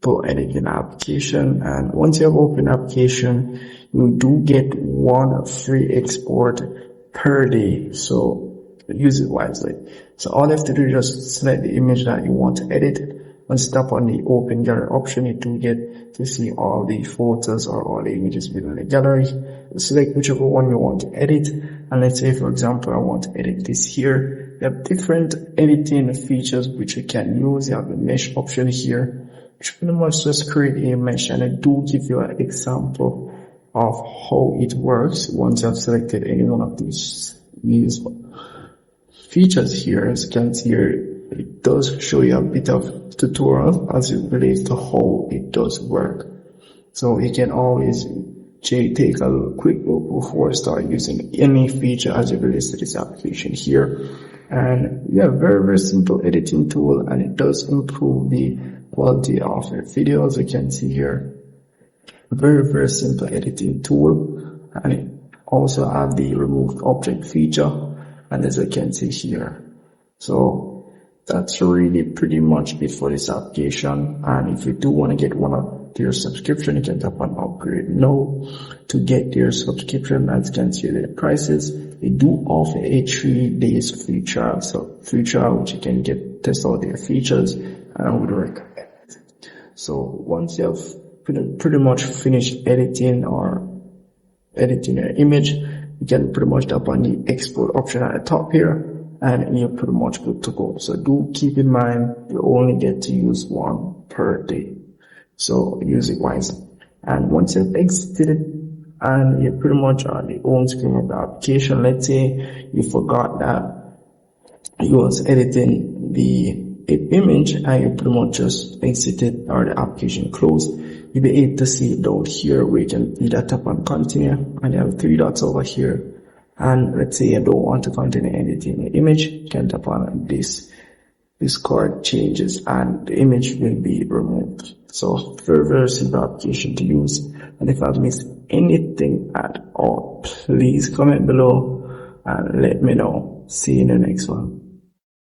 for editing application. And once you have open application, you do get one free export per day, so use it wisely. So all you have to do is just select the image that you want to edit. Once you tap on the open gallery option, you do get to see all the photos or all the images within the gallery. Select whichever one you want to edit, and let's say for example I want to edit this here. You have different editing features which you can use. You have the mesh option here, which pretty much just create a mesh, and I do give you an example of how it works once you have selected any one of these features here. As you can see here, it does show you a bit of tutorial as it relates to how it does work. So you can always take a quick look before you start using any feature as it relates to this application here. And yeah, very simple editing tool, and it does improve the quality of your videos. You can see here, very simple editing tool, and it also have the remove object feature, and as you can see here. So that's really pretty much it for this application. And if you do want to get one of their subscription, you can tap on upgrade now to get their subscription. As you can see the prices, they do offer a 3 days free trial, so free trial which you can test out their features, and I would recommend it. So once you have pretty much finished editing your image, you can pretty much tap on the export option at the top here, and you're pretty much good to go. So do keep in mind, you only get to use one per day, so use it wisely. And once you've exited and you're pretty much on the home screen of the application, let's say you forgot that you was editing the image and you pretty much just exited or the application closed, you'll be able to see it down here where you can either tap on continue, and you have 3 dots over here. And let's say you don't want to continue editing the image, you can tap on this card changes and the image will be removed. So very simple application to use. And if I've missed anything at all, please comment below and let me know. See you in the next one.